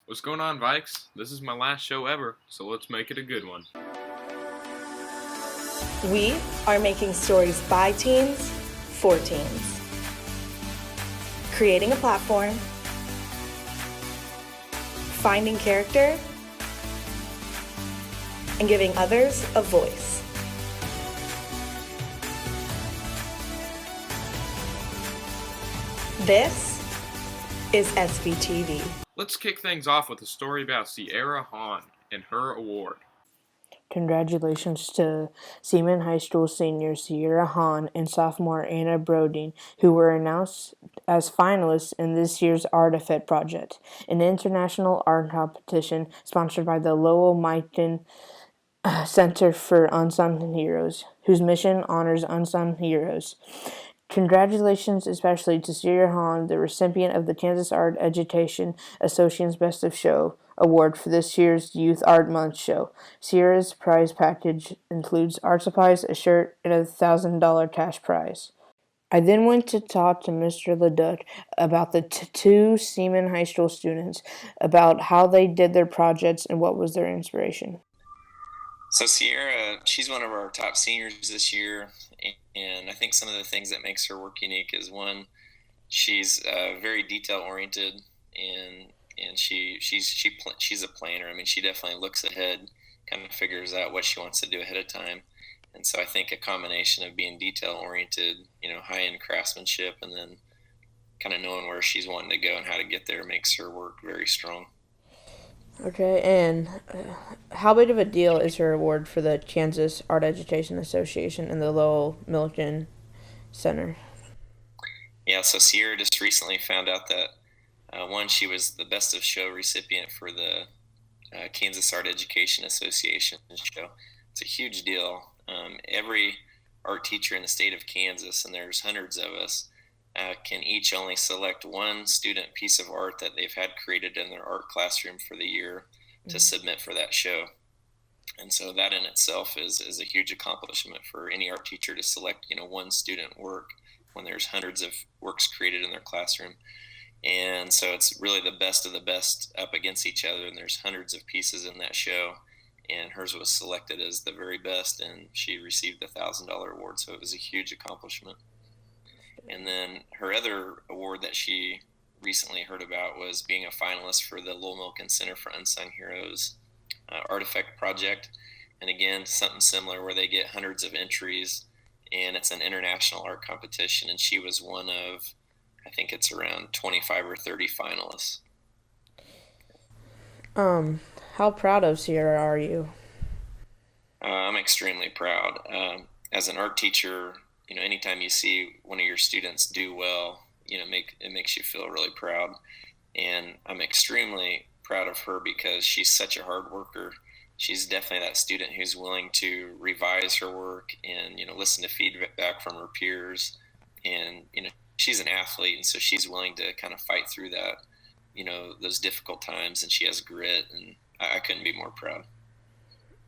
What's going on, Vikes? This is my last show ever, so let's make it a good one. We are making stories by teens, for teens. Creating a platform, finding character, and giving others a voice. This is SVTV. Let's kick things off with a story about Sierra Hahn and her award. Congratulations to Seaman High School senior Sierra Hahn and sophomore Anna Brodeen, who were announced as finalists in this year's Artifact Project, an international art competition sponsored by the Lowell Mighton Center for Unsung Heroes, whose mission honors unsung heroes. Congratulations especially to Sierra Hahn, the recipient of the Kansas Art Education Association's Best of Show Award for this year's Youth Art Month show. Sierra's prize package includes art supplies, a shirt, and a $1,000 cash prize. I then went to talk to Mr. Leduc about the two Seaman High School students, about how they did their projects and what was their inspiration. So Sierra, she's one of our top seniors this year, and I think some of the things that makes her work unique is, one, she's very detail oriented, and she's a planner. I mean, she definitely looks ahead, kind of figures out what she wants to do ahead of time, and so I think a combination of being detail oriented, high end craftsmanship, and then kind of knowing where she's wanting to go and how to get there makes her work very strong. Okay, and how big of a deal is her award for the Kansas Art Education Association and the Lowell Mighton Center? Yeah, so Sierra just recently found out that, one, she was the Best of Show recipient for the Kansas Art Education Association show. It's a huge deal. Every art teacher in the state of Kansas, and there's hundreds of us, can each only select one student piece of art that they've had created in their art classroom for the year to submit for that show. And so that in itself is a huge accomplishment for any art teacher to select, one student work when there's hundreds of works created in their classroom. And so it's really the best of the best up against each other, and there's hundreds of pieces in that show, and hers was selected as the very best, and she received the $1,000 award. So it was a huge accomplishment. And then her other award that she recently heard about was being a finalist for the Lowell Mighton Center for Unsung Heroes Artifact Project. And again, something similar where they get hundreds of entries, and it's an international art competition. And she was one of, I think it's around 25 or 30 finalists. How proud of Sierra are you? I'm extremely proud. As an art teacher, anytime you see one of your students do well, it makes you feel really proud. And I'm extremely proud of her because she's such a hard worker. She's definitely that student who's willing to revise her work and, listen to feedback from her peers. And, she's an athlete, and so she's willing to kind of fight through that, those difficult times, and she has grit, and I couldn't be more proud.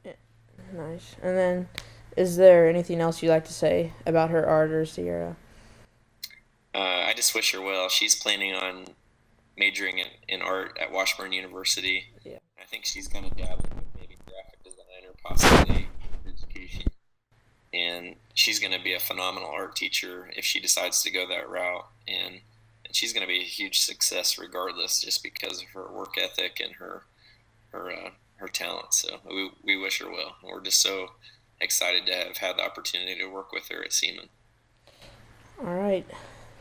Yeah, nice. And then, is there anything else you'd like to say about her art or Sierra? I just wish her well. She's planning on majoring in art at Washburn University. Yeah. I think she's going to dabble with maybe graphic design or possibly education. And she's going to be a phenomenal art teacher if she decides to go that route. And she's going to be a huge success regardless, just because of her work ethic and her talent. So we wish her well. And we're just so excited to have had the opportunity to work with her at Seaman. All right.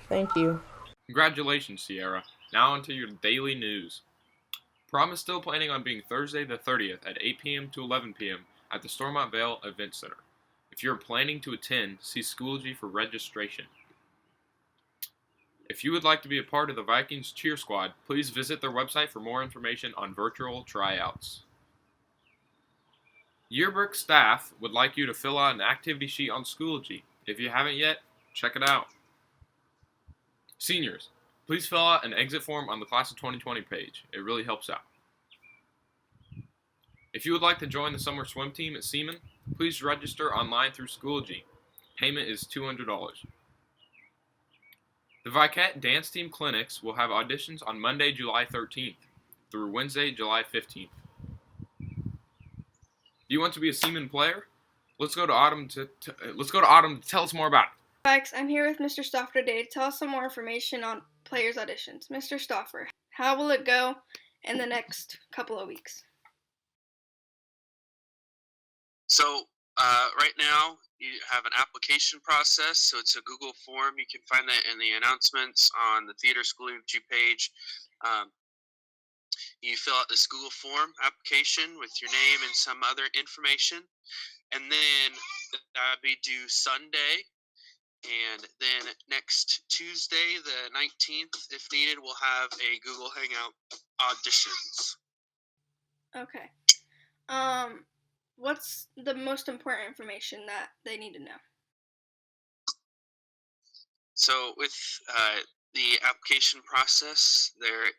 Thank you. Congratulations, Sierra. Now onto your daily news. Prom is still planning on being Thursday the 30th at 8 p.m. to 11 p.m. at the Stormont Vale Event Center. If you're planning to attend, see Schoology for registration. If you would like to be a part of the Vikings cheer squad, please visit their website for more information on virtual tryouts. Yearbook staff would like you to fill out an activity sheet on Schoology. If you haven't yet, check it out. Seniors, please fill out an exit form on the Class of 2020 page. It really helps out. If you would like to join the summer swim team at Seaman, please register online through Schoology. Payment is $200. The Viking dance team clinics will have auditions on Monday, July 13th. through Wednesday, July 15th. Do you want to be a Seaman player? Let's go to Autumn to tell us more about it. Vikes, I'm here with Mr. Stauffer today to tell us some more information on players' auditions. Mr. Stauffer, how will it go in the next couple of weeks? So right now you have an application process. So it's a Google form. You can find that in the announcements on the Theater School YouTube page. You fill out this Google form application with your name and some other information. And then that'll be due Sunday. And then next Tuesday, the 19th, if needed, we'll have a Google Hangout auditions. Okay. What's the most important information that they need to know? So with the application process, there's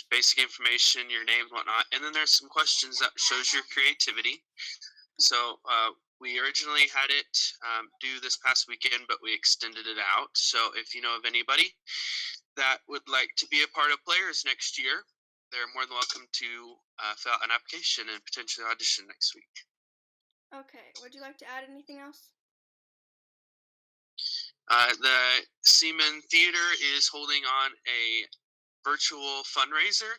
basic information, your name, whatnot, and then there's some questions that shows your creativity. So we originally had it due this past weekend, but we extended it out. So if you know of anybody that would like to be a part of Players next year, they're more than welcome to fill out an application and potentially audition next week. Okay. Would you like to add anything else? The Seaman Theater is holding on a virtual fundraiser.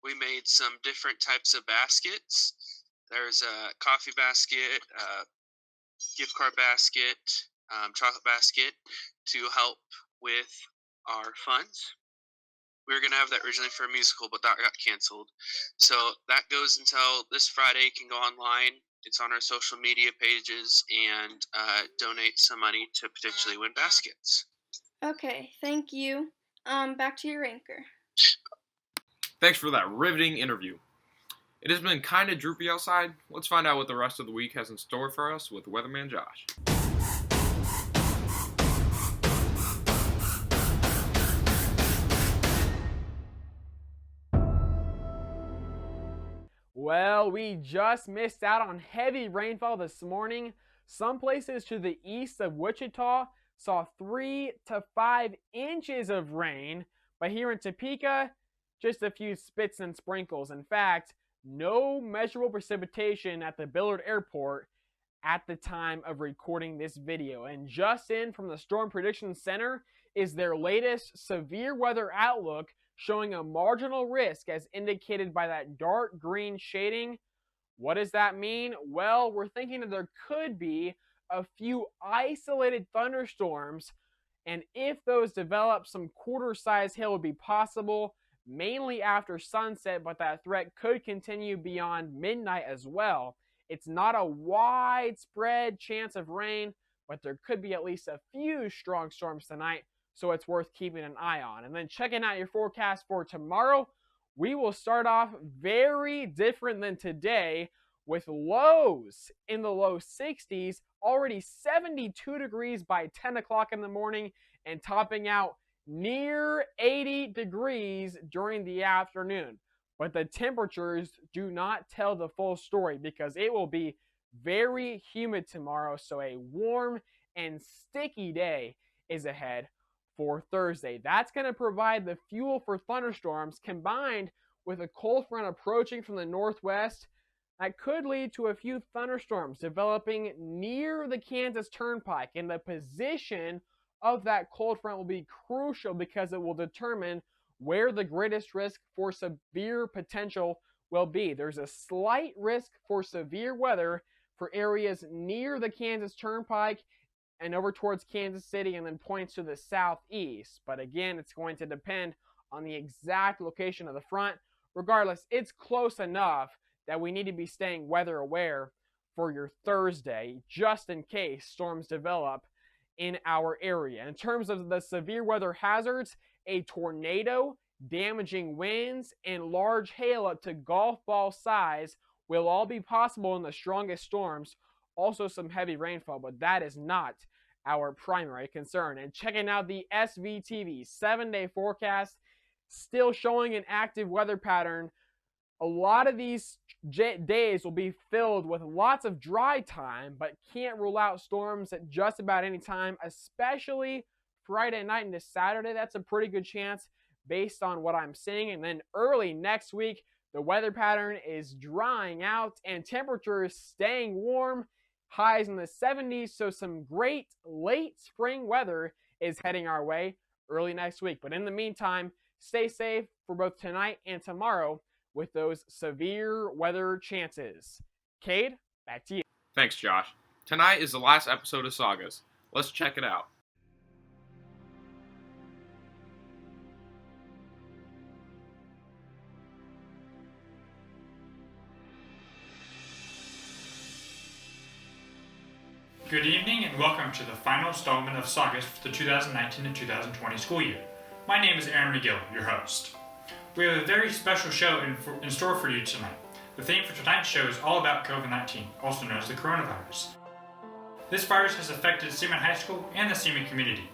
We made some different types of baskets. There's a coffee basket, gift card basket, chocolate basket to help with our funds. We were going to have that originally for a musical, but that got canceled. So that goes until this Friday. You can go online. It's on our social media pages and donate some money to potentially win baskets. Okay, thank you. Back to your anchor. Thanks for that riveting interview. It has been kind of droopy outside. Let's find out what the rest of the week has in store for us with Weatherman Josh. Well, we just missed out on heavy rainfall this morning. Some places to the east of Wichita saw 3 to 5 inches of rain, but here in Topeka, just a few spits and sprinkles. In fact, no measurable precipitation at the Billard Airport at the time of recording this video. And just in from the Storm Prediction Center is their latest severe weather outlook, showing a marginal risk as indicated by that dark green shading. What does that mean? Well, we're thinking that there could be a few isolated thunderstorms, and if those develop, some quarter-size hail would be possible, mainly after sunset, but that threat could continue beyond midnight as well. It's not a widespread chance of rain, but there could be at least a few strong storms tonight, so it's worth keeping an eye on. And then checking out your forecast for tomorrow, we will start off very different than today with lows in the low 60s, already 72 degrees by 10 o'clock in the morning, and topping out near 80 degrees during the afternoon. But the temperatures do not tell the full story because it will be very humid tomorrow, so a warm and sticky day is ahead for Thursday. That's going to provide the fuel for thunderstorms combined with a cold front approaching from the northwest that could lead to a few thunderstorms developing near the Kansas Turnpike. And the position of that cold front will be crucial because it will determine where the greatest risk for severe potential will be. There's a slight risk for severe weather for areas near the Kansas Turnpike and over towards Kansas City, and then points to the southeast. But again, it's going to depend on the exact location of the front. Regardless, it's close enough that we need to be staying weather aware for your Thursday, just in case storms develop in our area. In terms of the severe weather hazards, a tornado, damaging winds, and large hail up to golf ball size will all be possible in the strongest storms. Also some heavy rainfall, but that is not our primary concern. And checking out the SVTV 7-day forecast, still showing an active weather pattern. A lot of these days will be filled with lots of dry time, but can't rule out storms at just about any time, especially Friday night into Saturday. That's a pretty good chance. based on what I'm seeing. And then early next week, the weather pattern is drying out and temperatures staying warm, highs in the 70s. So some great late spring weather is heading our way early next week. But in the meantime, stay safe for both tonight and tomorrow with those severe weather chances. Cade, back to you. Thanks, Josh. Tonight is the last episode of Sagas. Let's check it out. Good evening and welcome to the final installment of Sagas for the 2019 and 2020 school year. My name is Aaron McGill, your host. We have a very special show in store for you tonight. The theme for tonight's show is all about COVID-19, also known as the coronavirus. This virus has affected Seaman High School and the Seaman community.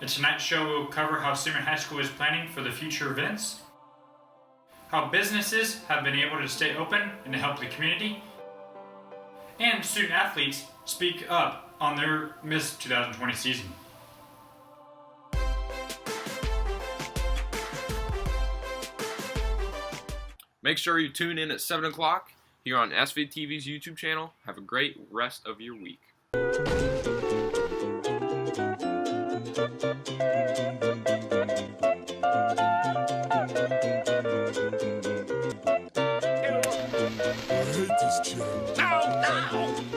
In tonight's show, we will cover how Seaman High School is planning for the future events, how businesses have been able to stay open and to help the community, and student athletes speak up on their missed 2020 season. Make sure you tune in at 7 o'clock here on SVTV's YouTube channel. Have a great rest of your week. I hate this channel. No!